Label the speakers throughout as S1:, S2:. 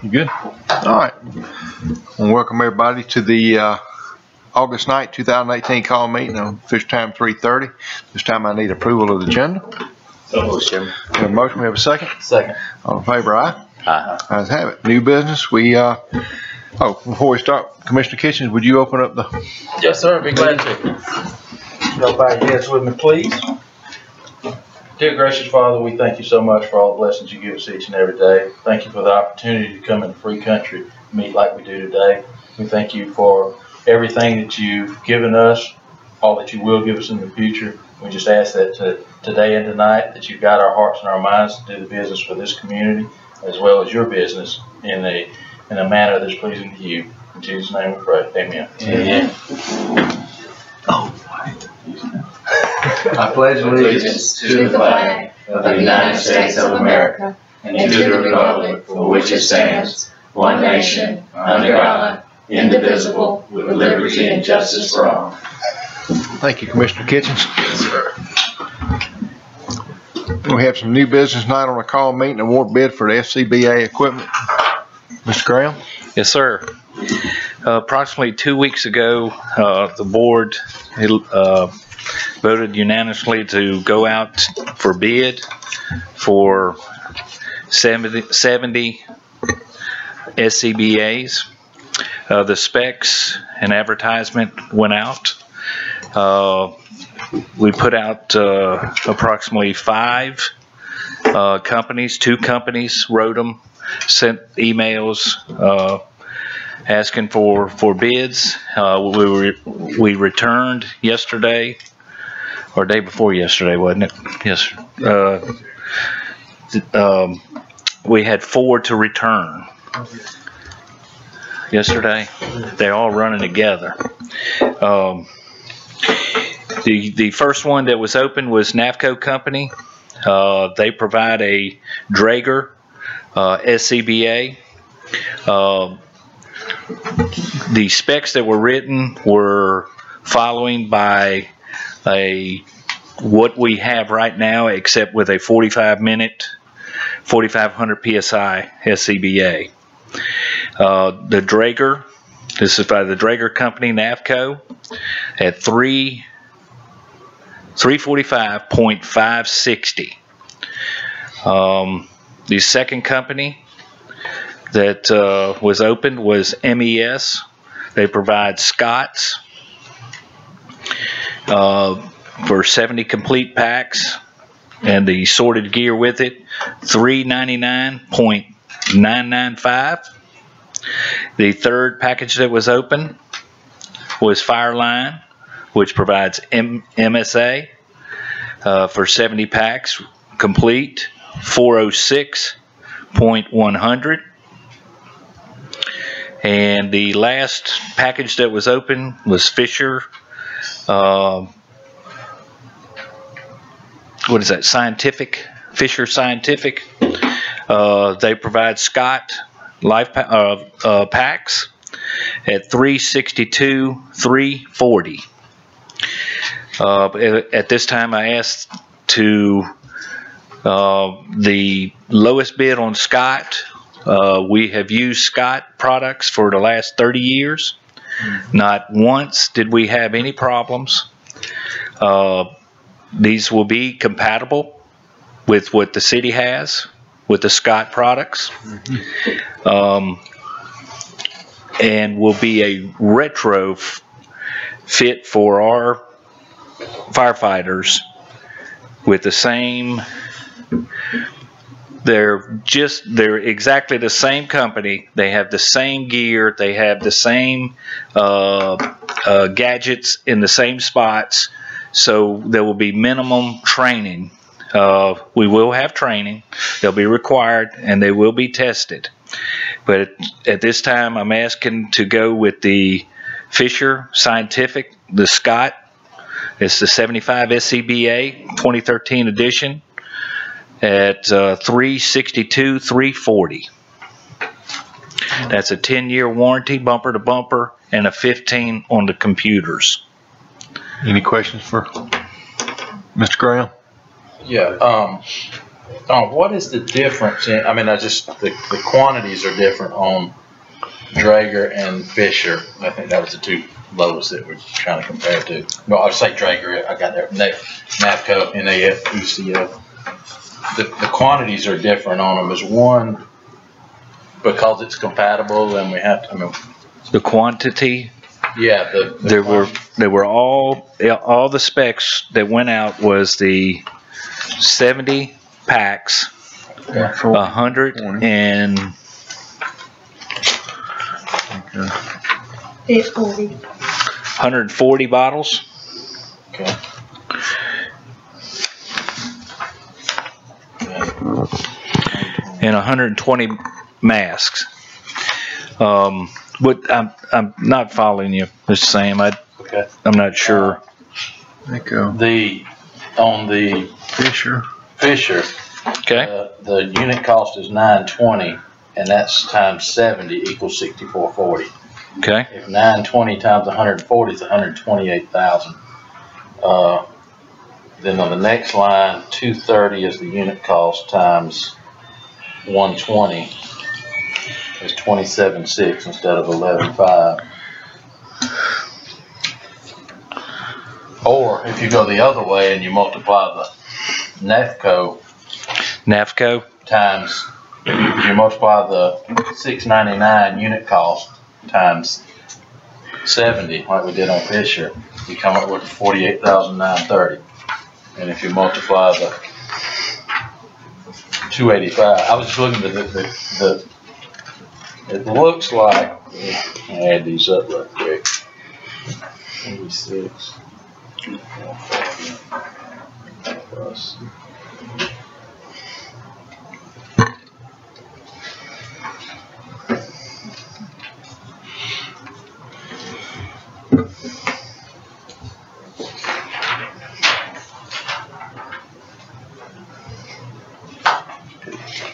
S1: You good? All right. Well, welcome everybody to the August 9th, 2018 call meeting on fish time 3:30. This time I need approval of the agenda.
S2: So moved, Chairman.
S1: We have a motion. We have a second.
S2: Second.
S1: All in favor, aye?
S2: Aye.
S1: Ayes have it. New business. We before we start, Commissioner Kitchens, would you open up the?
S2: Yes, sir. Be glad to.
S3: Nobody yes with me, please. Dear gracious Father, we thank you so much for all the blessings you give us each and every day. Thank you for the opportunity to come in a free country, meet like we do today. We thank you for everything that you've given us, all that you will give us in the future. We just ask that today and tonight that you guide our hearts and our minds to do the business for this community as well as your business in a manner that's pleasing to you. In Jesus' name we pray. Amen.
S2: Amen.
S4: I pledge allegiance to the flag of the United States of America and to the republic for which it stands, one nation, under God, indivisible, with liberty and justice for all.
S1: Thank you, Commissioner Kitchens.
S3: Yes, sir.
S1: We have some new business tonight on the call meeting, award bid for the SCBA equipment. Mr. Graham?
S5: Yes, sir. Approximately 2 weeks ago, the board voted unanimously to go out for bid for 70 SCBAs. The specs and advertisement went out. We put out approximately 5 companies. 2 companies wrote them, sent emails asking for bids. We returned yesterday, or day before yesterday, wasn't it? Yes. We had 4 to return yesterday. They're all running together. The first one that was open was NAFCO Company. They provide a Draeger SCBA. The specs that were written were following by what we have right now, except with a 4,500 PSI SCBA. The Draeger, this is by the Draeger Company, NAFCO, at 345.560. The second company that was opened was MES. They provide Scots for 70 complete packs and the sorted gear with it, 399.995. The third package that was open was Fireline, which provides MSA for 70 packs complete, 406.100. And the last package that was open was Fisher. What is that? Scientific. Fisher Scientific. They provide Scott life packs at 362.340. At this time, I asked to the lowest bid on Scott. We have used Scott products for the last 30 years. Not once did we have any problems. These will be compatible with what the city has with the Scott products. And will be a retro fit for our firefighters with the same. They're exactly the same company. They have the same gear. They have the same gadgets in the same spots. So there will be minimum training. We will have training. They'll be required and they will be tested. But at this time, I'm asking to go with the Fisher Scientific, the Scott. It's the 75 SCBA 2013 edition at 362.340. That's a 10-year warranty, bumper to bumper, and a 15 on the computers.
S1: Any questions for Mr. Graham?
S3: Yeah. What is the difference in, I mean, the quantities are different on Draeger and Fisher. I think that was the two lowest that we're trying to compare to. Well, I'll say Draeger, I got there, NAFCO, NAF, ECO. The quantities are different on them. Is one because it's compatible and we have to, I mean.
S5: The quantity,
S3: Yeah,
S5: there were all the specs that went out was the 70 packs, 100 and 140 bottles.
S3: Okay.
S5: And 120 masks. But I'm not following you, Mr. Sam.
S3: Okay.
S5: I'm not sure.
S3: On the Fisher,
S5: Okay.
S3: the unit cost is $920, and that's times 70 equals 6440.
S5: Okay.
S3: If 920 times 140 is 128,000. Then on the next line, 230 is the unit cost times 120 is 27.6 instead of 11.5. Or if you go the other way and you multiply the NAFCO times, if you multiply the $6.99 unit cost times 70, like we did on Fisher, you come up with 48,930. And if you multiply the 285, I was just looking at the it looks like, I'll add these up real quick. 86. Plus.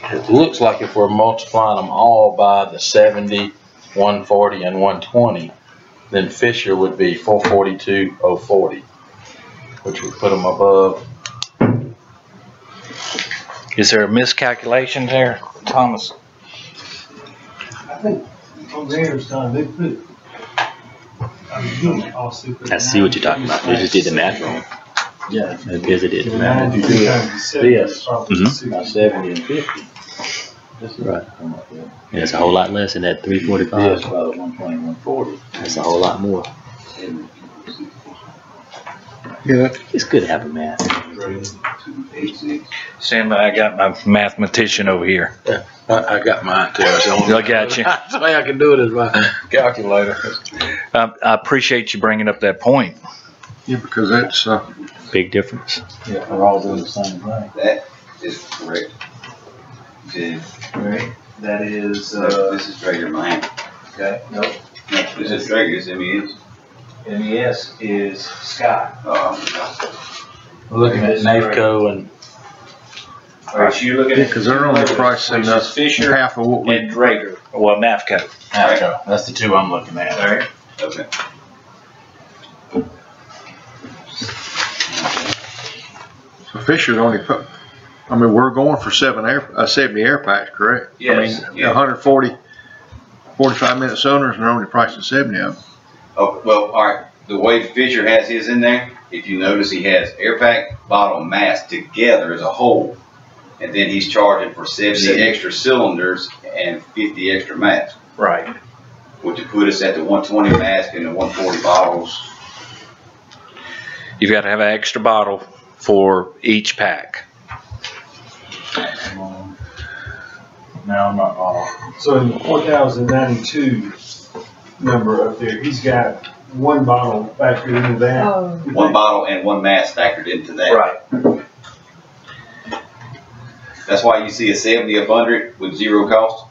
S3: It looks like if we're multiplying them all by the 70, 140, and 120, then Fisher would be 442,040, which would put them above.
S5: Is there a miscalculation there, Thomas?
S6: I think on theirs time they put.
S2: I see what you're talking about. They just did the math wrong.
S3: Yeah.
S2: Because they did the math.
S3: If you do this,
S2: Mhm.
S3: by 70 and 50. This is
S2: Right. Yeah, it's a whole lot less than that 345.
S3: Yes, about 120, 140.
S2: That's a whole lot more.
S1: Yeah.
S2: It's good to have a math.
S5: Stand by, I got my mathematician over here.
S3: I got mine too.
S5: I got you.
S3: The way I can do it is my calculator.
S5: I appreciate you bringing up that point.
S1: Yeah, because that's,
S2: Big difference.
S3: Yeah, we're all doing the same thing.
S4: That is correct.
S6: Right, that is,
S4: This is Traeger Miami.
S6: okay, nope,
S4: No, this is Traeger, it's MES.
S6: MES is Sky.
S3: We're looking at NAFCO and
S6: Alright, so you're looking at.
S1: because they're only pricing
S6: which is Fisher
S1: half of what we.
S6: and Draeger.
S5: Well, NAFCO.
S3: NAFCO. That's the two I'm looking at.
S6: Alright,
S4: Okay.
S1: So Fisher's only put, I mean, we're going for 70 air packs, correct?
S6: Yes.
S1: I mean, 140, 45 minute sonars and they're only pricing 70 of them.
S4: Oh, well, all right, the way Fisher has his in there, if you notice, he has air pack, bottle, mask together as a whole. And then he's charging for 70 extra cylinders and 50 extra masks,
S3: Right.
S4: which would put us at the 120 mask and the 140 bottles.
S5: You've got to have an extra bottle for each pack.
S3: No, I'm not all.
S6: so in the 4,092 number up there, he's got one bottle factored into that.
S4: One bottle and one mask factored into that.
S6: Right.
S4: That's why you see a 70 up under it with zero cost.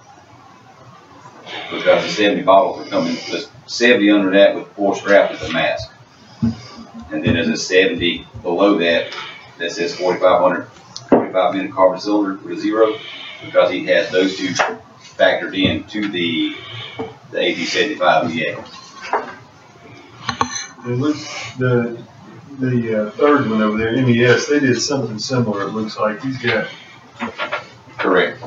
S4: Because the 70 bottles are coming, the 70 under that with 4 straps with a mask. And then there's a 70 below that that says 4,500, 45 minute carbon cylinder with a zero, because he has those two factored in to the AD75 EA.
S6: It looks, the third one over there, MES, they did something similar. It looks like he's got
S3: Correct.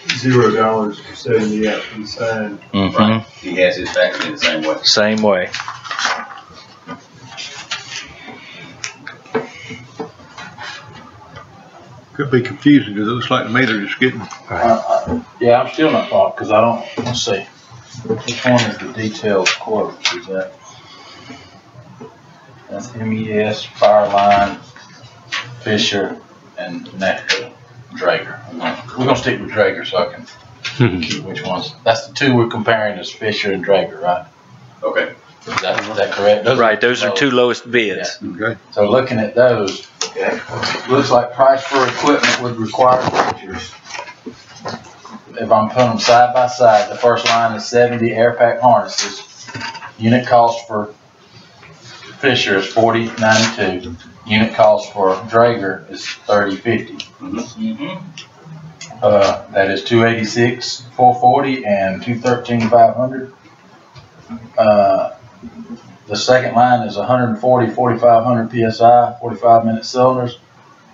S6: $0 for 70 after the sign.
S2: Mm-hmm.
S4: He has his factory in the same way.
S5: Same way.
S1: Could be confusing because it looks like to me they're just getting,
S3: Yeah, I'm still not thought, because I don't, let's see. Which one is the detailed quote? Is that? That's MES, Fireline, Fisher, and Nectar, Draeger. We're gonna stick with Draeger so I can keep which ones. That's the two we're comparing is Fisher and Draeger, right?
S4: Okay.
S3: Is that correct?
S5: Right, those are two lowest bids.
S1: okay?
S3: So looking at those, looks like price for equipment would require features. If I'm putting them side by side, the first line is 70 air pack harnesses. Unit cost for Fisher is $40.92. Unit cost for Draeger is $30.50. That is $286,440 and $213,500. The second line is 140, 4,500 PSI, 45-minute cylinders,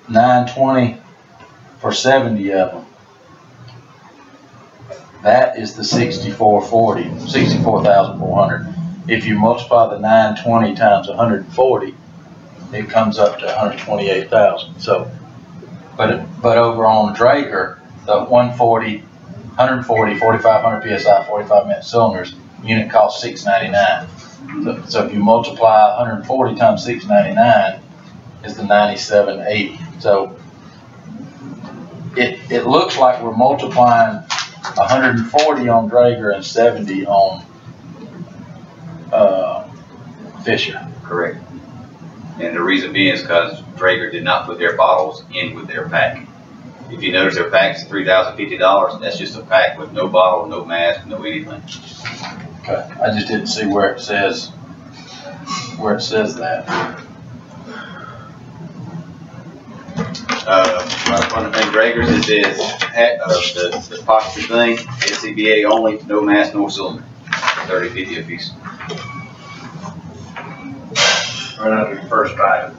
S3: 920 for 70 of them. That is the 6440, 64,400. If you multiply the 920 times 140, it comes up to 128,000. So, but over on Draeger, the 140, 4,500 PSI, 45-minute cylinders, unit cost $699. So if you multiply 140 times $699 is the $97.80. So it looks like we're multiplying 140 on Draeger and 70 on Fisher.
S4: Correct. And the reason being is because Draeger did not put their bottles in with their pack. If you notice their pack's $3,050, that's just a pack with no bottle, no mask, no anything.
S3: Okay, I just didn't see where it says that.
S4: Right in front of the Draeger's, it says the epoxy thing, NCBA only, no mask, no cylinder, $30.50 a piece.
S3: Right under the first item.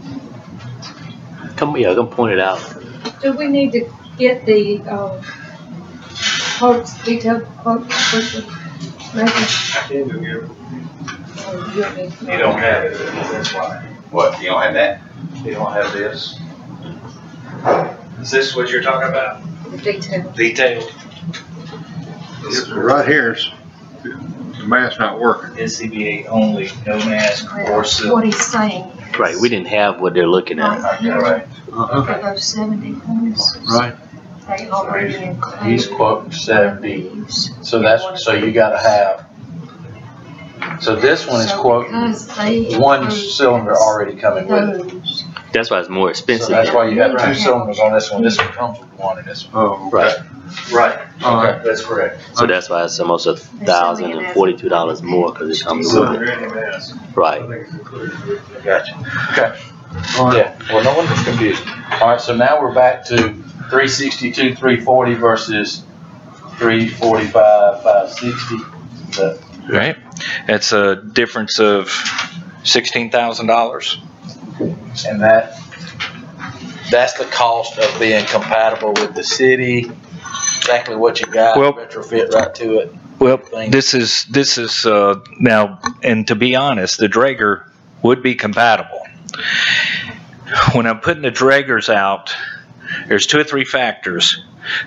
S2: Come point it out.
S7: Do we need to get the quotes, detailed quotes for the maybe?
S6: I can't do it.
S3: You don't have it, that's why.
S4: What, you don't have that?
S3: You don't have this.
S6: Is this what you're talking about?
S7: Detailed.
S6: Detailed.
S1: Right here is, the mask's not working.
S6: NCBA only, no mask or silk.
S7: What he's saying.
S2: Right, we didn't have what they're looking at.
S3: Yeah, right.
S7: For those 70 harnesses.
S1: Right.
S7: They already include.
S3: He's quoting 70.
S7: these.
S3: So you gotta have. So this one is
S7: So
S3: quoting
S7: because they
S3: one
S7: include
S3: cylinder already coming with it.
S7: those.
S2: That's why it's more
S3: So
S2: expensive.
S3: that's why you have two
S7: Right.
S3: cylinders on this one. This one comes with one and this one.
S1: Oh,
S2: Right.
S6: Right.
S1: All right.
S6: That's correct.
S2: So that's why it's almost $1,042 more because it comes with it.
S6: Cylinder and a mask. I
S2: Right.
S6: think it's included.
S3: Gotcha. Okay.
S1: All right.
S3: Yeah, well, no wonder it's confused. All right, so now we're back to 362, 340 versus 345, 560.
S5: Right? That's a difference of $16,000.
S3: And that's the cost of being compatible with the city. Exactly what you got,
S5: Well-
S3: retrofit right to it.
S5: Well,
S3: Thing.
S5: this is now, and to be honest, the Draeger would be compatible. When I'm putting the Draegers out, there's 2 or 3 factors.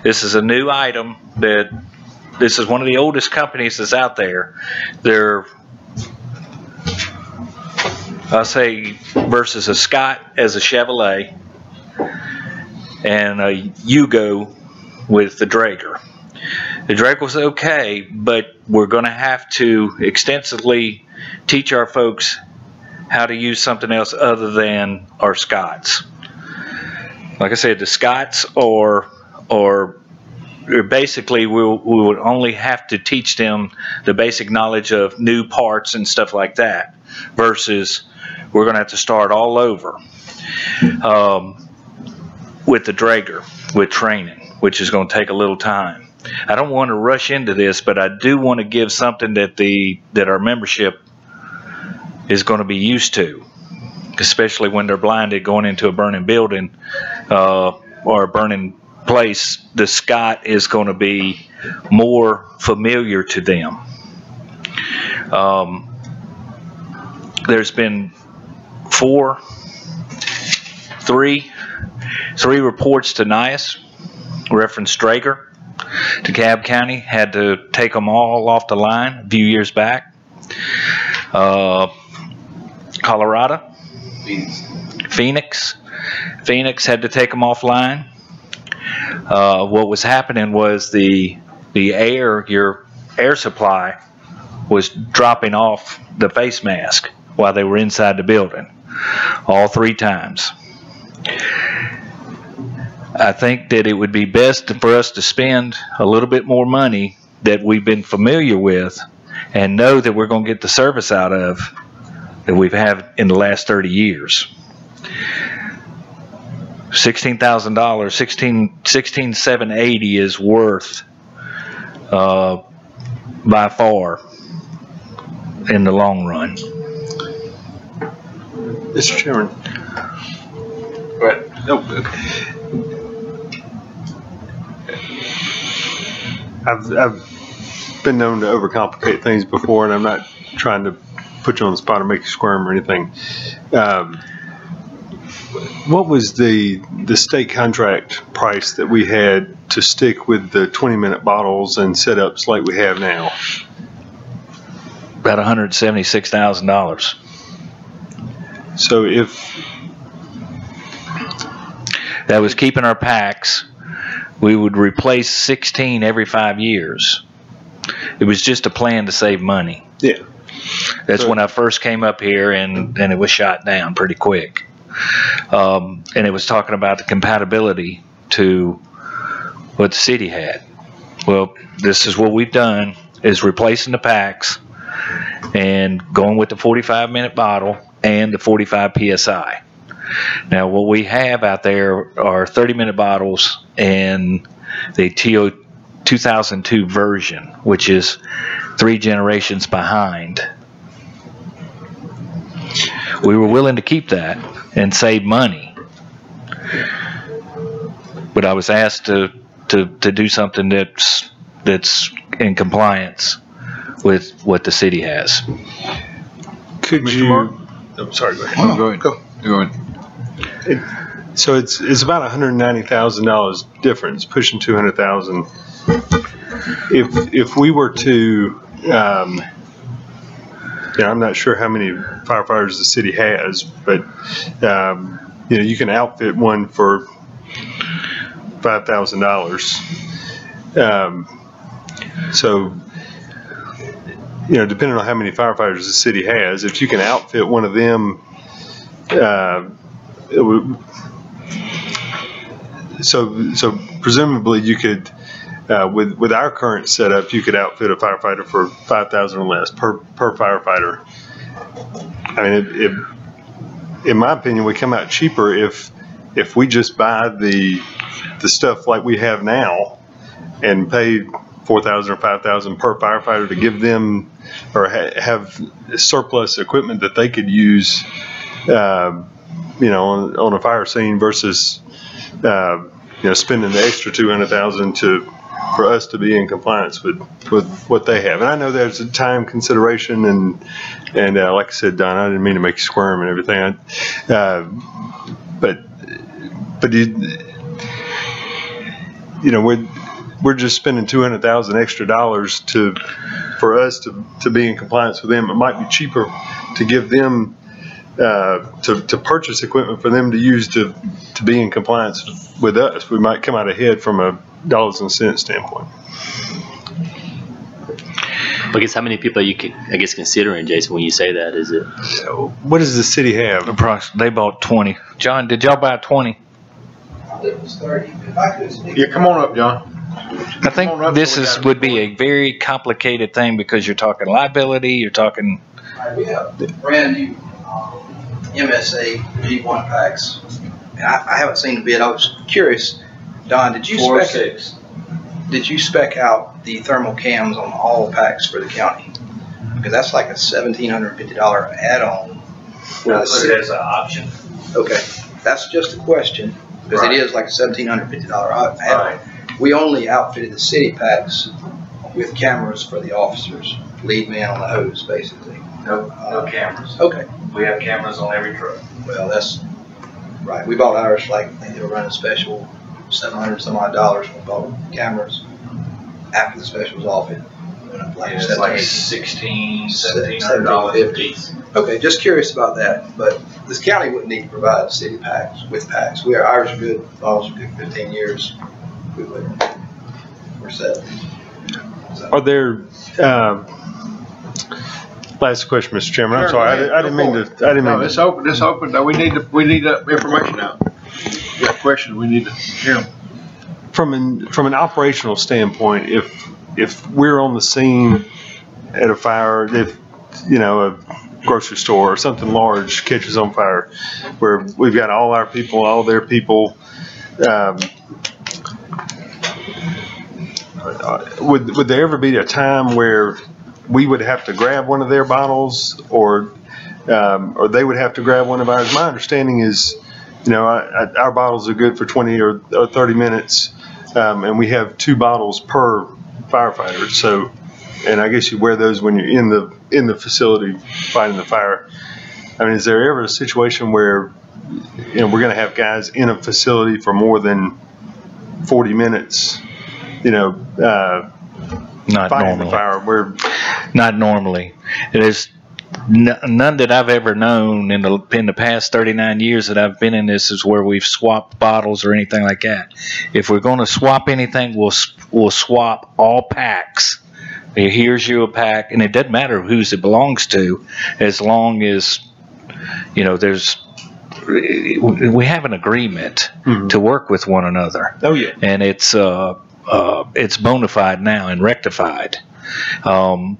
S5: This is a new item this is one of the oldest companies that's out there. They're, I'll say, versus a Scott as a Chevrolet and a Yugo with the Draeger. The Draeger was okay, but we're going to have to extensively teach our folks how to use something else other than our Scotts. Like I said, the Scotts or basically we would only have to teach them the basic knowledge of new parts and stuff like that, versus we're going to have to start all over with the Draeger, with training, which is going to take a little time. I don't want to rush into this, but I do want to give something that our membership is going to be used to. especially when they're blinded going into a burning building or a burning place, the Scott is going to be more familiar to them. There's been three reports to NIAS, reference Strager, to Cobb County, had to take them all off the line a few years back. Colorado, Phoenix had to take them offline. What was happening was the your air supply was dropping off the face mask while they were inside the building, all 3 times. I think that it would be best for us to spend a little bit more money that we've been familiar with and know that we're going to get the service out of that we've had in the last 30 years. $16,000, 16,780 is worth by far in the long run.
S6: Mr. Chairman.
S5: Go ahead.
S6: No, okay. I've been known to overcomplicate things before, and I'm not trying to put you on the spot or make you squirm or anything. What was the state contract price that we had to stick with the 20-minute bottles and setups like we have now?
S5: About $176,000.
S6: So if
S5: that was keeping our packs, we would replace 16 every 5 years. It was just a plan to save money.
S6: Yeah.
S5: That's when I first came up here, and it was shot down pretty quick. And it was talking about the compatibility to what the city had. Well, this is what we've done, is replacing the packs and going with the 45-minute bottle and the 45 PSI. Now, what we have out there are 30-minute bottles and the TO 2002 version, which is 3 generations behind. We were willing to keep that and save money, but I was asked to do something that's in compliance with what the city has.
S6: could
S1: Mr.
S6: you?
S1: Mark?
S6: I'm sorry. Go ahead.
S1: Oh, go ahead. Go ahead.
S6: So it's about $190,000 difference, pushing $200,000. If we were to, I'm not sure how many firefighters the city has, but you can outfit one for $5,000. So depending on how many firefighters the city has, if you can outfit one of them. So presumably you could, with our current setup, you could outfit a firefighter for $5,000 or less per firefighter. I mean, in my opinion, we come out cheaper if we just buy the stuff like we have now and pay $4,000 or $5,000 per firefighter to give them or have surplus equipment that they could use. On a fire scene versus, spending the extra $200,000 for us to be in compliance with what they have. And I know there's a time consideration and like I said, Don, I didn't mean to make you squirm and everything. But we're just spending $200,000 extra dollars for us to be in compliance with them. It might be cheaper to give them to purchase equipment for them to use to be in compliance with us. We might come out ahead from a dollars and cents standpoint.
S2: I guess how many people you can, considering, Jason, when you say that, is it?
S6: So what does the city have?
S5: Approximately, they bought 20. John, did y'all buy 20?
S8: It was 30. If I could speak.
S1: Yeah, come on up, John.
S5: I think this would be a very complicated thing because you're talking liability, you're talking.
S8: We have brand new MSA G1 packs. And I haven't seen the bid. I was curious, Don, did you spec out the thermal cams on all packs for the county? Because that's like a $1,750 add-on Now, the city-
S5: as an option.
S8: Okay, that's just a question, because it
S5: Right.
S8: is like a $1,750 add-on. We only outfitted the city packs with cameras for the officers, lead man on the hose, basically.
S5: No cameras.
S8: Okay,
S5: We have cameras on every truck.
S8: well, that's, right, we bought ours, like, I think they were running a special $700 some odd dollars when we bought cameras after the special was off. It went up like
S5: It's like
S8: $1,750.
S5: $1,700 a piece.
S8: Okay, just curious about that, but this county wouldn't need to provide city packs with packs. Ours are good, bottles are good 15 years. We wouldn't. We're set. So,
S6: Are there, last question, Mr. Chairman, I'm
S1: Sure,
S6: sorry,
S1: go ahead.
S6: I didn't mean to,
S1: No, it's open, no, we need information out. We got questions, we need to hear them.
S6: From an operational standpoint, if we're on the scene at a fire, if, you know, a grocery store or something large catches on fire, where we've got all our people, all their people, would there ever be a time where we would have to grab one of their bottles, or they would have to grab one of ours? My understanding is, you know, our bottles are good for 20 or 30 minutes, and we have 2 bottles per firefighter. So, and I guess you wear those when you're in the facility fighting the fire. I mean, is there ever a situation where, you know, we're going to have guys in a facility for more than 40 minutes, you know,
S5: Not
S6: fighting the
S5: normally.
S6: fire?
S5: Not normally. There's none that I've ever known in the past 39 years that I've been in this is where we've swapped bottles or anything like that. If we're going to swap anything, we'll swap all packs. Here's you a pack, and it doesn't matter whose it belongs to, as long as, you know, we have an agreement to work with one another.
S6: Oh, yeah.
S5: And it's bona fide now and rectified. And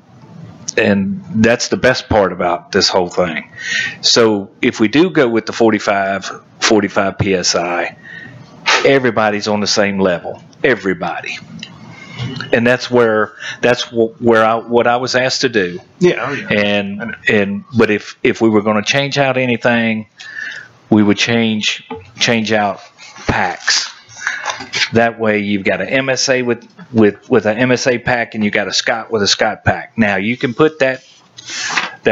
S5: that's the best part about this whole thing. So if we do go with the 45 PSI, everybody's on the same level. Everybody. And that's what I was asked to do.
S6: Yeah. Oh, yeah.
S5: But if we were going to change out anything, we would change out packs. That way you've got an MSA with an MSA pack, and you got a Scott with a Scott pack. Now you can put that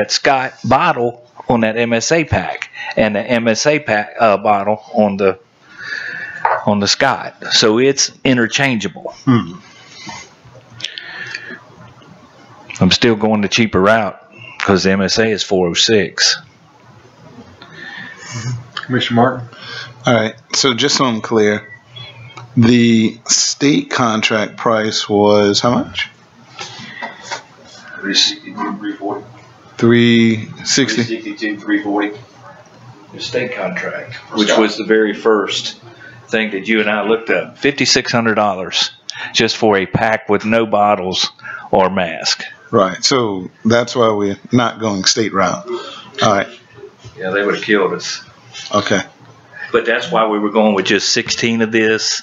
S5: Scott bottle on that MSA pack, and the MSA pack bottle on the Scott. So it's interchangeable. I'm still going the cheaper route because the MSA is $406.
S1: Commissioner Martin?
S9: All right, so just so I'm clear, the state contract price was how much?
S5: 340.
S9: 360.
S5: 362, 340. The state contract, which was the very first thing that you and I looked up. $5,600 just for a pack with no bottles or mask.
S9: Right, so that's why we're not going state route. All right,
S5: Yeah, they would have killed us.
S9: okay.
S5: But that's why we were going with just 16 of this,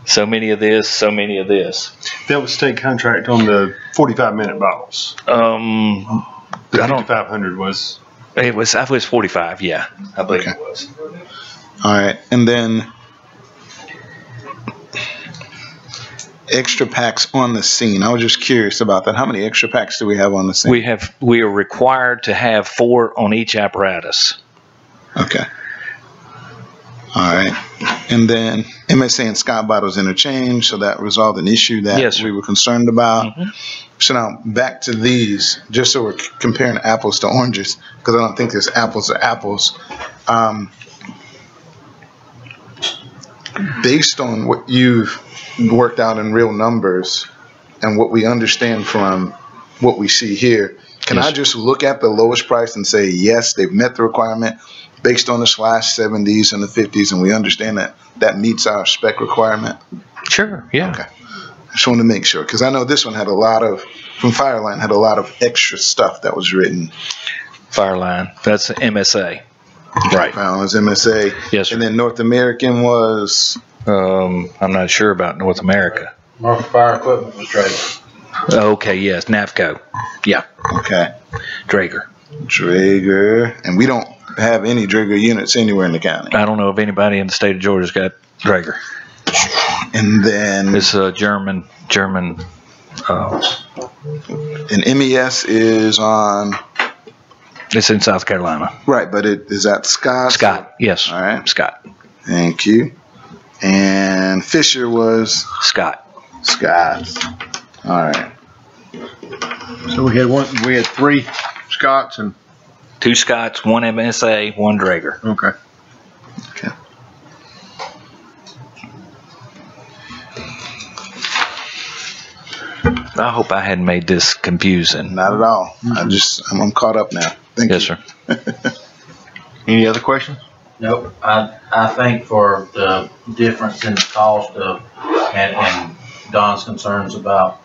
S5: so many of this, so many of this.
S6: That was state contract on the 45-minute bottles.
S5: The
S6: The 5,500 was.
S5: It was 45, yeah, I believe
S9: Okay.
S5: it was.
S9: All right, and then extra packs on the scene. I was just curious about that. How many extra packs do we have on the scene?
S5: We are required to have 4 on each apparatus.
S9: Okay. All right. And then MSA and Scott bottles interchange, so that resolved an issue that
S5: Yes, sir.
S9: we were concerned about.
S5: Mhm.
S9: So now back to these, just so we're comparing apples to oranges, because I don't think there's apples to apples. Based on what you've worked out in real numbers and what we understand from what we see here, can
S5: Yes,
S9: I
S5: sir.
S9: just look at the lowest price and say, yes, they've met the requirement based on the /70s and the 50s, and we understand that that meets our spec requirement?
S5: Sure, yeah.
S9: Okay. I just wanted to make sure, because I know this one had a lot of, from Fireline, had a lot of extra stuff that was written.
S5: Fireline, that's the MSA. Right.
S9: Fireline was MSA.
S5: Yes, sir.
S9: And then North American was,
S5: I'm not sure about North America.
S3: Market Fire Equipment was Draper.
S5: Okay, yes, NAFCO. Yeah,
S9: okay.
S5: Drager.
S9: Draeger, and we don't have any Draeger units anywhere in the county.
S5: I don't know if anybody in the state of Georgia's got Draeger.
S9: And then
S5: It's a German.
S9: and MES is on
S5: It's in South Carolina.
S9: right, but is that Scott?
S5: Scott, yes.
S9: All right.
S5: Scott.
S9: Thank you. And Fisher was
S5: Scott.
S9: Scott. All right.
S1: So we had 3 Scots and,
S5: 2 Scotts, 1 MSA, 1 Draeger.
S1: okay.
S5: I hope I hadn't made this confusing.
S9: Not at all. I'm caught up now. Thank
S5: Yes,
S9: you.
S5: sir.
S1: Any other questions?
S3: Nope, I think for the difference in the cost of, and Don's concerns about,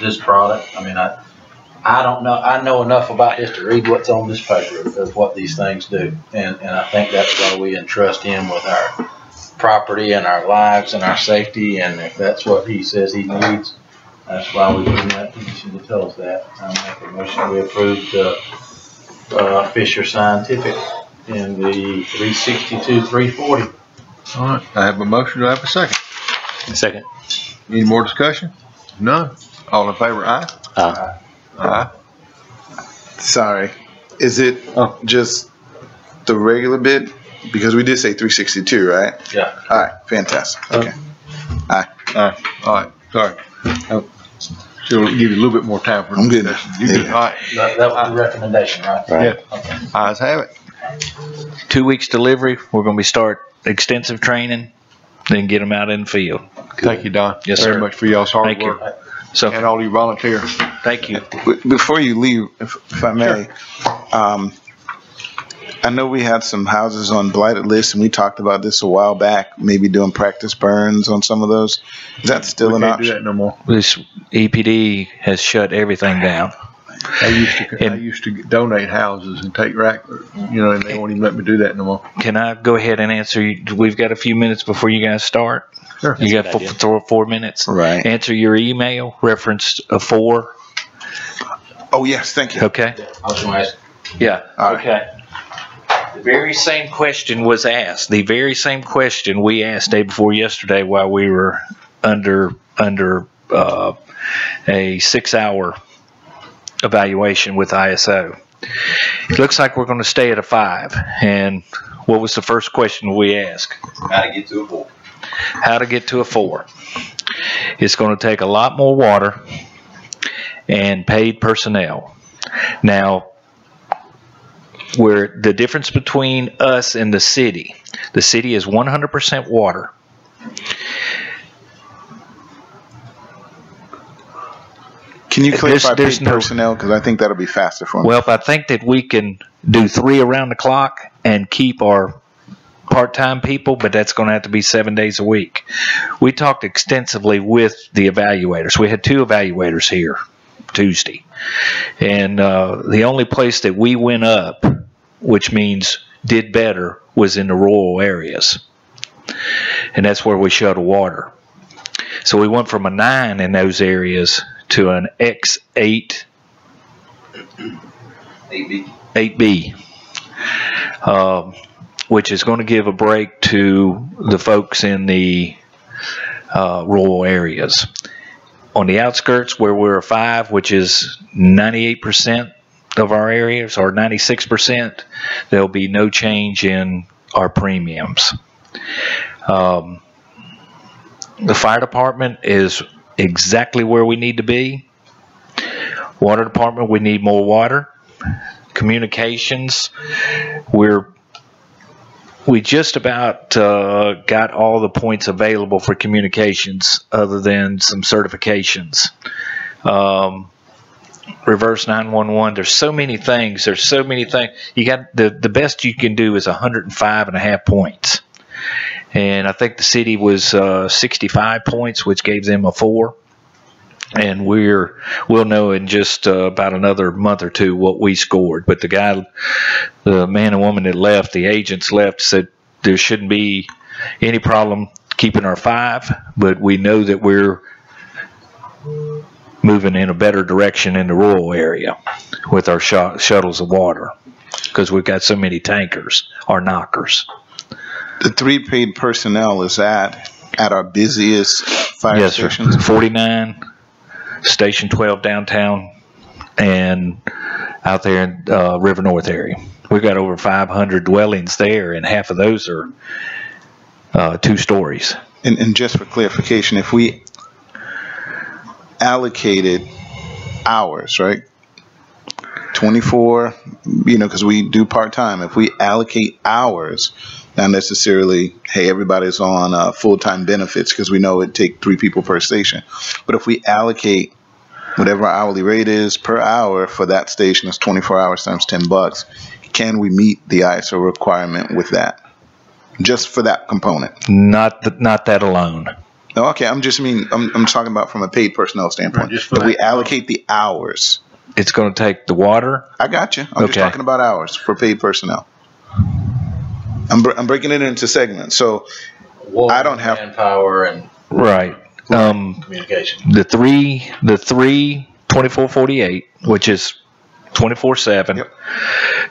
S3: this product, I mean, I don't know, I know enough about this to read what's on this paper of what these things do. And I think that's why we entrust him with our property and our lives and our safety, and if that's what he says he needs, that's why we put him in that position to tell us that. I make a motion we approve the Fisher Scientific in the 362-340.
S1: All right, I have a motion. Do I have a second?
S2: Second.
S1: Any more discussion? None. All in favor, aye? Aye.
S9: Sorry. Is it just the regular bid? Because we did say 362, right?
S3: Yeah.
S9: All right. Fantastic. Okay.
S1: Aye. All right, sorry. She'll give you a little bit more time for
S9: I'm good.
S1: discussion. You good?
S9: Yeah.
S1: All right.
S3: That was the recommendation, right?
S1: Yeah.
S3: Okay.
S1: Ayes have it.
S5: 2 weeks delivery. We're going to start extensive training, then get them out in the field.
S1: Thank you, Don.
S5: Yes,
S1: Very
S5: sir.
S1: much for y'all's hard
S5: Thank you.
S1: work.
S5: So,
S1: And all you volunteers.
S5: thank you.
S9: Before you leave, if I may, I know we had some houses on blighted lists, and we talked about this a while back, maybe doing practice burns on some of those. Is that still
S1: We
S9: an
S1: can't do
S9: option?
S1: that no more.
S5: This EPD has shut everything down.
S1: I used to donate houses and take and they won't even let me do that no more.
S5: Can I go ahead and answer you? We've got a few minutes before you guys start.
S1: Sure.
S5: You got
S2: That's a good
S5: four, 4 minutes.
S9: Right.
S5: Answer your email, reference a 4.
S9: Oh, yes. Thank you.
S5: Okay.
S3: I was gonna ask,
S5: Yeah.
S9: All right.
S5: Okay. The very same question was asked. The very same question we asked day before yesterday while we were under a 6-hour evaluation with ISO. It looks like we're going to stay at a 5. And what was the first question we asked?
S8: How to get to a 4.
S5: How to get to a 4. It's going to take a lot more water and paid personnel. Now, where the difference between us and the city is 100% water.
S9: Can you clarify
S5: there's
S9: paid
S5: no-
S9: personnel? Because I think that'll be faster for me.
S5: Well, I think that we can do 3 around the clock and keep our part-time people, but that's going to have to be 7 days a week. We talked extensively with the evaluators. We had 2 evaluators here Tuesday. And the only place that we went up, which means did better, was in the rural areas. And that's where we shut water. So we went from a 9 in those areas to an X8 8B, which is going to give a break to the folks in the rural areas. On the outskirts, where we're a 5, which is 98% of our areas, or 96%, there'll be no change in our premiums. The fire department is exactly where we need to be. Water department, we need more water. Communications, we just about got all the points available for communications other than some certifications. Reverse 911, there's so many things. You got the best you can do is 105.5 points. And I think the city was 65 points, which gave them a 4. And we'll know in just about another month or 2 what we scored. But the man and woman that left, the agents left, said there shouldn't be any problem keeping our 5, but we know that we're moving in a better direction in the rural area with our shuttles of water, because we've got so many tankers or knockers.
S9: The 3 paid personnel is at our busiest fire
S5: Yes, sir.
S9: stations?
S5: 49, Station 12 downtown, and out there in River North area. We've got over 500 dwellings there, and half of those are 2 stories.
S9: And just for clarification, if we allocated hours, right? 24, because we do part-time. If we allocate hours, not necessarily, hey, everybody's on full-time benefits, because we know it'd take 3 people per station. But if we allocate whatever our hourly rate is per hour for that station, is 24 hours times $10. Can we meet the ISO requirement with that? Just for that component?
S5: Not that alone.
S9: No, okay. I'm talking about from a paid personnel standpoint.
S3: Just for
S9: If we
S3: that.
S9: allocate the hours,
S5: It's going to take the water.
S9: I got you. I'm just
S5: Okay.
S9: talking about hours for paid personnel. I'm breaking it into segments. So
S3: Water,
S9: I don't have-
S3: manpower and
S5: Right.
S3: communication.
S5: The three 24/48, which is 24/7,
S9: Yep.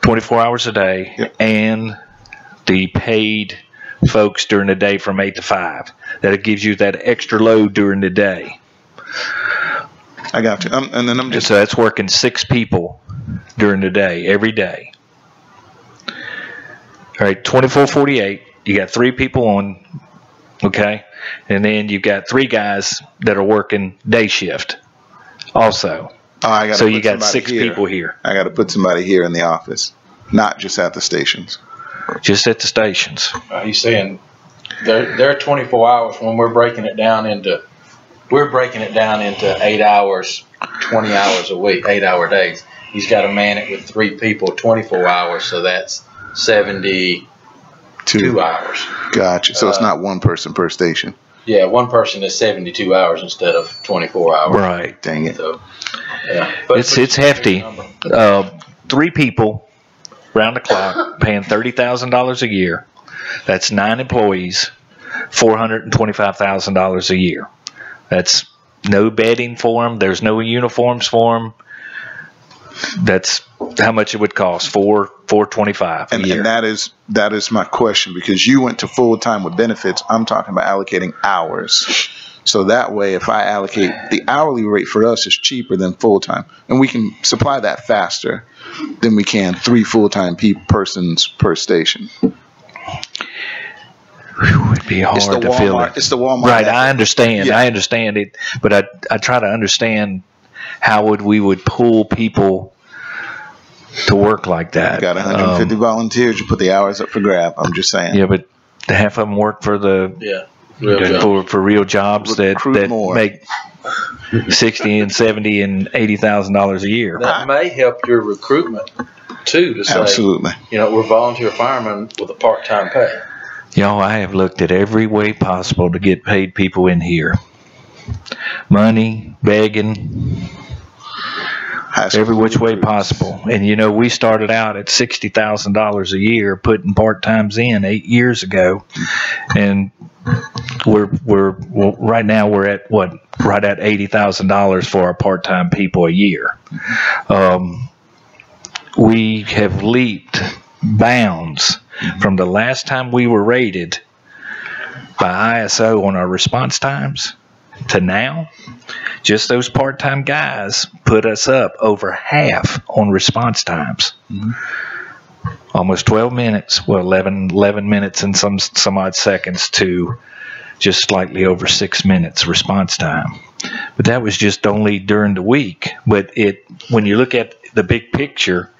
S5: 24 hours a day,
S9: Yep.
S5: and the paid folks during the day from 8 to 5. That gives you that extra load during the day.
S9: I got you. And then I'm just
S5: So that's working 6 people during the day, every day. All right, 24/48, you got 3 people on, okay? And then you've got 3 guys that are working day shift also.
S9: I got
S5: So you got 6 people here,
S9: I got to put somebody here in the office, not just at the stations.
S5: just at the stations.
S3: He's saying they're 24 hours when we're breaking it down into 8 hours, 20 hours a week, 8-hour days. He's got to man it with 3 people, 24 hours, so that's 72 hours.
S9: Gotcha. So it's not one person per station.
S3: Yeah, one person is 72 hours instead of 24 hours.
S5: Right.
S9: Dang it.
S3: So, yeah.
S5: It's hefty. 3 people, round the clock, paying $30,000 a year. That's 9 employees, $425,000 a year. That's no bedding for them. There's no uniforms for them. That's how much it would cost, $425 a year.
S9: And that is my question, because you went to full time with benefits. I'm talking about allocating hours. So that way, if I allocate, the hourly rate for us is cheaper than full time, and we can supply that faster than we can 3 full time persons per station.
S5: It'd be hard to feel it.
S9: It's the Walmart.
S5: Right,
S9: effort.
S5: I understand.
S9: Yeah.
S5: I understand it, but I try to understand how we would pull people to work like that.
S9: Got 150 volunteers. You put the hours up for grab. I'm just saying.
S5: Yeah, but half of them work for
S3: real job.
S5: for real jobs
S9: Recruit
S5: that
S9: more.
S5: make $60,000 and $70,000 and $80,000 a year.
S3: That may help your recruitment too, to say,
S9: Absolutely.
S3: we're volunteer firemen with a part-time pay.
S5: Y'all, I have looked at every way possible to get paid people in here. Money, begging, every which way possible. And we started out at $60,000 a year putting part-times in 8 years ago, and we're right now we're at right at $80,000 for our part-time people a year. We have leaped bounds from the last time we were rated by ISO on our response times to now. Just those part-time guys put us up over half on response times. Almost 12 minutes, 11 minutes and some odd seconds to just slightly over 6 minutes response time. But that was just only during the week. But when you look at the big picture,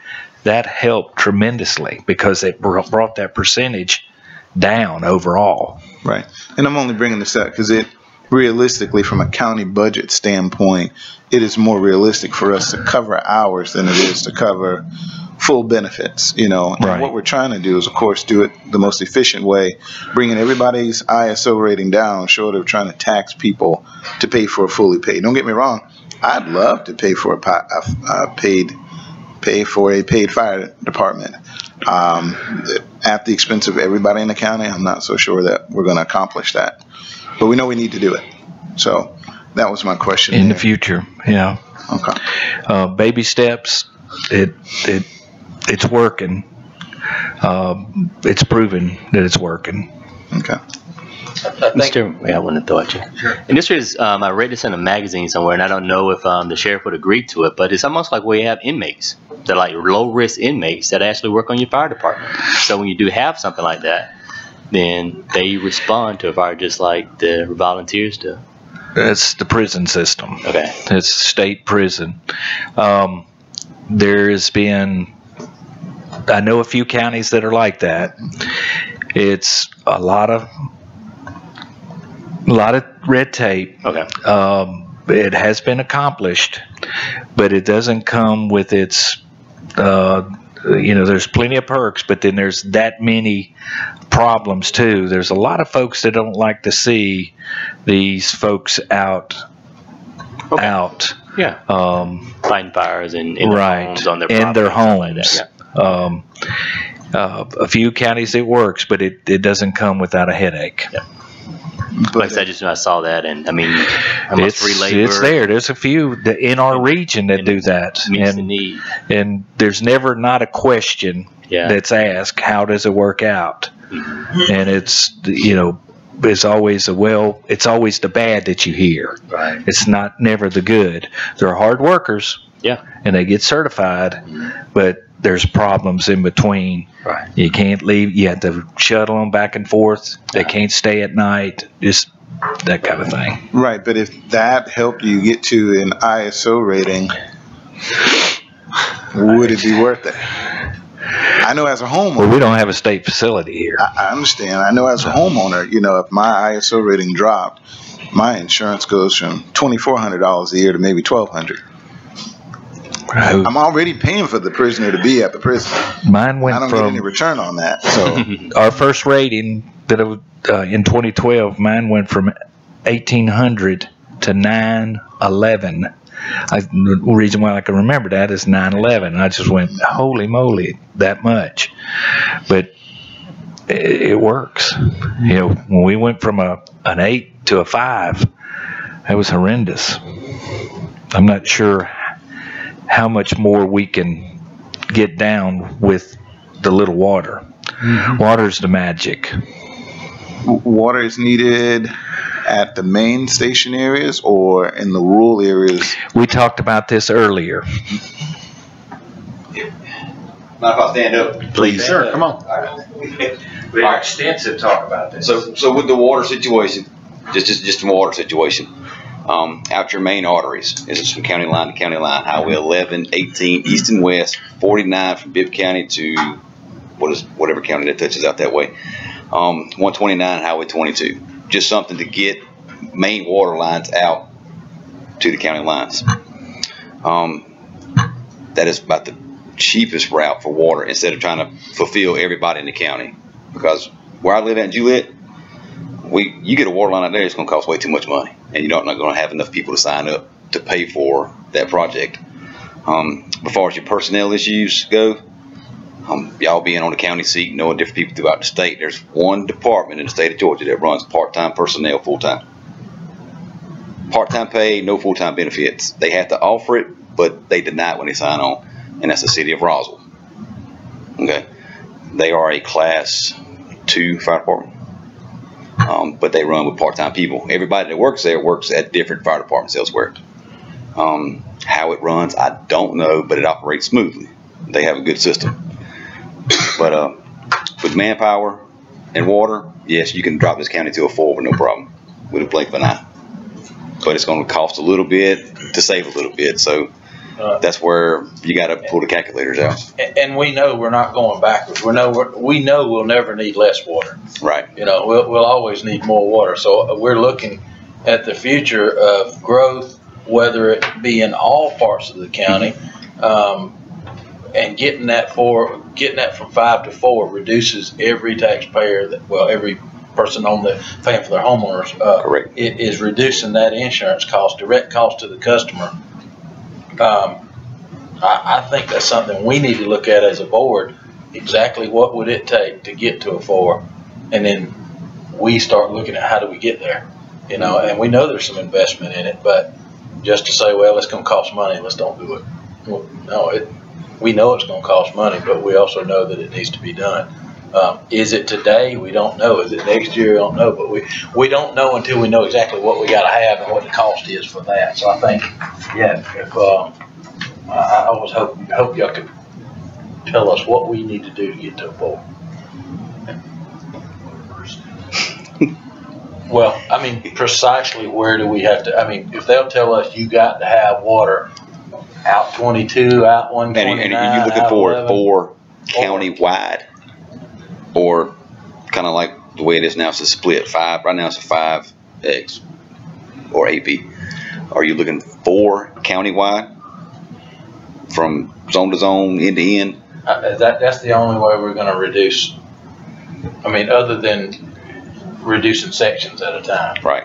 S5: that helped tremendously because it brought that percentage down overall.
S9: Right. And I'm only bringing this up because realistically, from a county budget standpoint, it is more realistic for us to cover hours than it is to cover full benefits, And
S5: Right.
S9: what we're trying to do is, of course, do it the most efficient way, bringing everybody's ISO rating down, short of trying to tax people to pay for a fully paid. Don't get me wrong. I'd love to pay for a paid fire department at the expense of everybody in the county. I'm not so sure that we're going to accomplish that, but we know we need to do it. So That was my question.
S5: in the
S9: there.
S5: future. Yeah.
S9: Okay.
S5: Baby steps. It's working. It's proven that it's working.
S9: Okay.
S3: I think
S2: Mr. Yeah, I want to throw at you. Sure. And this is, I read this in a magazine somewhere, and I don't know if the sheriff would agree to it, but it's almost like we have inmates. They're like low-risk inmates that actually work on your fire department. So when you do have something like that, then they respond to a fire just like the volunteers do.
S5: That's the prison system.
S2: Okay.
S5: It's state prison. There's been, I know a few counties that are like that. It's a lot of red tape.
S2: Okay.
S5: It has been accomplished, but it doesn't come with its, there's plenty of perks, but then there's that many problems too. There's a lot of folks that don't like to see these folks out.
S2: Yeah. Fighting fires in
S5: Right.
S2: their homes, on their
S5: in their
S2: property,
S5: homes.
S2: stuff like that.
S5: A few counties it works, but it doesn't come without a headache.
S2: Yeah. Like I said, I saw that, and I mean, how much free labor
S5: It's there. There's a few in our region that do that,
S2: meets the need.
S5: and there's never not a question
S2: Yeah.
S5: that's asked, how does it work out? And it's it's always it's always the bad that you hear.
S2: Right.
S5: It's never the good. They're hard workers.
S2: Yeah.
S5: And they get certified, but there's problems in between.
S2: Right.
S5: You can't leave. You have to shuttle them back and forth. They can't stay at night. Just that kind of thing.
S9: Right, but if that helped you get to an ISO rating, would it be worth it? I know as a
S5: Well,
S9: homeowner,
S5: we don't have a state facility here.
S9: I understand. I know as a homeowner, if my ISO rating dropped, my insurance goes from $2,400 a year to maybe $1,200. I'm already paying for the prisoner to be at the prison.
S5: Mine
S9: I
S5: went
S9: don't get any
S5: from
S9: return on that. So
S5: our first rating that in 2012. Mine went from 1,800 to 911. The reason why I can remember that is 911. I just went, holy moly, that much. But it works. When we went from an 8 to a 5, that was horrendous. I'm not sure how much more we can get down with the little water. Mm-hmm. Water's the magic.
S9: water is needed at the main station areas or in the rural areas?
S5: We talked about this earlier.
S10: Mind if I stand up?
S1: Please, sir, come on.
S3: We had extensive talk about this.
S10: So with the water situation, just the water situation, out your main arteries, is from county line to county line, Highway 11, 18, east and west, 49 from Bibb County to whatever county that touches out that way, 129, Highway 22. Just something to get main water lines out to the county lines. That is about the cheapest route for water instead of trying to fulfill everybody in the county. Because where I live at in Juliet, you get a water line out there, it's going to cost way too much money, and you're not going to have enough people to sign up to pay for that project. As far as your personnel issues go, y'all being on the county seat, knowing different people throughout the state, there's one department in the state of Georgia that runs part-time personnel full-time. Part-time pay, no full-time benefits. They have to offer it, but they deny it when they sign on, and that's the city of Roswell. Okay, they are a Class 2 fire department, but they run with part-time people. Everybody that works there works at different fire departments elsewhere. How it runs, I don't know, but it operates smoothly. They have a good system. But with manpower and water, yes, you can drop this county to a 4 with no problem, with a blink of an eye. But it's going to cost a little bit to save a little bit, so that's where you got to pull the calculators out.
S3: And we know we're not going backwards. We know we'll never need less water.
S10: Right.
S3: You know, we'll always need more water. So we're looking at the future of growth, whether it be in all parts of the county, and getting that from 5 to 4 reduces every taxpayer every person on the paying for their homeowners.
S10: Correct.
S3: It is reducing that insurance cost, direct cost to the customer. I think that's something we need to look at as a board. Exactly what would it take to get to a 4, and then we start looking at how do we get there. You know, and we know there's some investment in it, but just to say, well, it's gonna cost money, let's don't do it. Well, no, we know it's gonna cost money, but we also know that it needs to be done. Is it today? We don't know. Is it next year? We don't know. But we don't know until we know exactly what we gotta have and what the cost is for that. So I think, yeah, if, I always hope y'all could tell us what we need to do to get to a 4. Well, I mean, precisely where do we have to, I mean, if they'll tell us you got to have water out 22, out 129,
S10: And are you looking
S3: out
S10: for
S3: 11?
S10: 4 county-wide? Or kind of like the way it is now, it's a split 5. Right now it's a 5X or AP. Are you looking 4 county-wide from zone to zone, end to end?
S3: That's the only way we're going to reduce. I mean, other than reducing sections at a time.
S10: Right.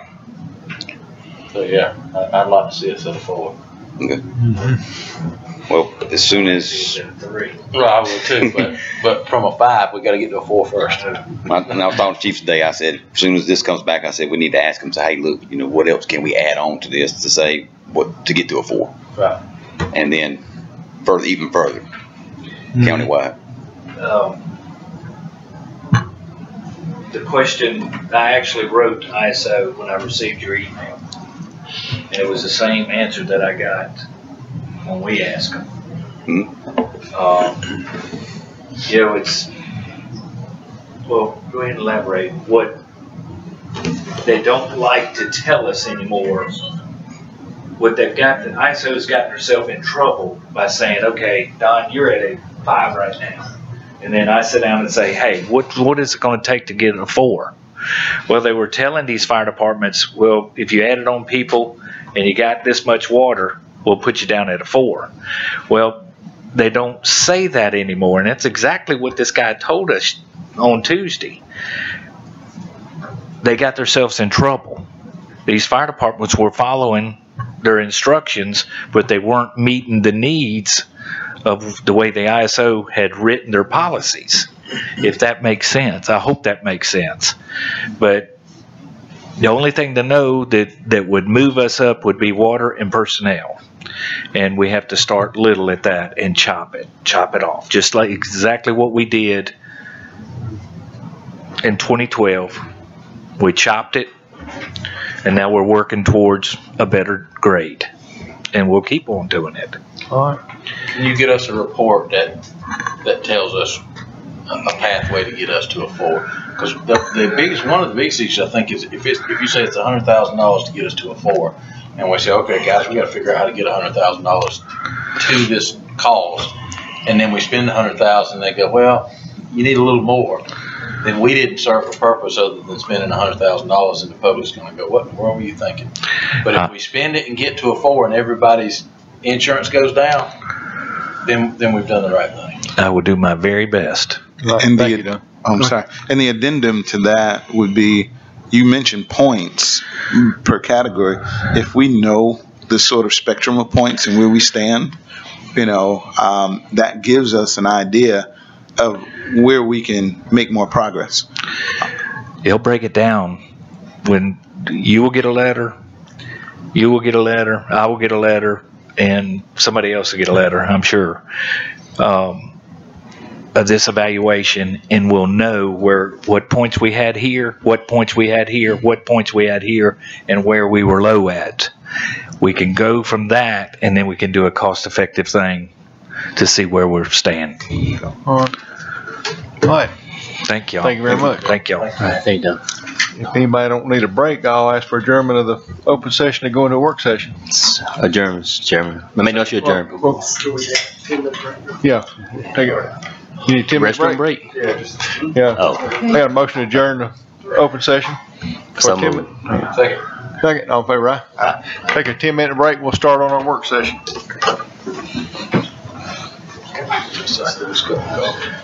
S3: So yeah, I'd like to see us at a 4.
S10: Okay. Well, as soon as
S3: Right, I would too. But from a 5, we got to get to a 4 first.
S10: and I was talking to Chief today, I said, as soon as this comes back, I said we need to ask him. Say, hey, look, you know, what else can we add on to this to say what to get to a 4?
S3: Right.
S10: And then further, even further, countywide.
S5: The question, I actually wrote to ISO when I received your email. And it was the same answer that I got when we asked them. You know, it's, well, go ahead and elaborate. What they don't like to tell us anymore, what they've got, the ISO's gotten herself in trouble by saying, okay, Don, you're at a 5 right now. And then I sit down and say, hey, what is it going to take to get a 4? Well, they were telling these fire departments, well, if you added on people and you got this much water, we'll put you down at a 4. Well, they don't say that anymore, and that's exactly what this guy told us on Tuesday. They got themselves in trouble. These fire departments were following their instructions, but they weren't meeting the needs of the way the ISO had written their policies, if that makes sense. I hope that makes sense. But the only thing to know that would move us up would be water and personnel. And we have to start little at that and chop it off. Just like exactly what we did in 2012. We chopped it, and now we're working towards a better grade. And we'll keep on doing it.
S3: All right. Can you get us a report that tells us a pathway to get us to a 4? Because one of the biggest issues I think is if you say it's $100,000 to get us to a 4, and we say, okay, guys, we got to figure out how to get $100,000 to this cause, and then we spend $100,000, and they go, well, you need a little more. Then we didn't serve a purpose other than spending $100,000, and the public's going to go, what in the world were you thinking? But if we spend it and get to a 4, and everybody's insurance goes down, then we've done the right thing.
S5: I will do my very best.
S9: And I'm sorry. And the addendum to that would be, you mentioned points per category. If we know the sort of spectrum of points and where we stand, you know, that gives us an idea of where we can make more progress.
S5: He'll break it down. When you will get a letter, I will get a letter, and somebody else will get a letter, I'm sure, of this evaluation, and we'll know what points we had here, what points we had here, what points we had here, and where we were low at. We can go from that, and then we can do a cost-effective thing to see where we're standing.
S1: All right.
S5: Thank y'all.
S1: Thank you very much.
S5: Thank y'all.
S2: All right, thank you.
S1: If anybody don't need a break, I'll ask for adjournment of the open session to go into a work session.
S2: Adjourn, Mr. Chairman. I may not you adjourn.
S1: Yeah, take it. You need a 10-minute
S2: Restroom
S1: break?
S2: break?
S1: Yeah.
S2: Oh,
S1: I got a motion to adjourn the open session.
S2: so
S1: For 10
S2: moved.
S1: minutes.
S3: Second.
S1: Second, all in favor, aye? Take a 10-minute break, we'll start on our work session.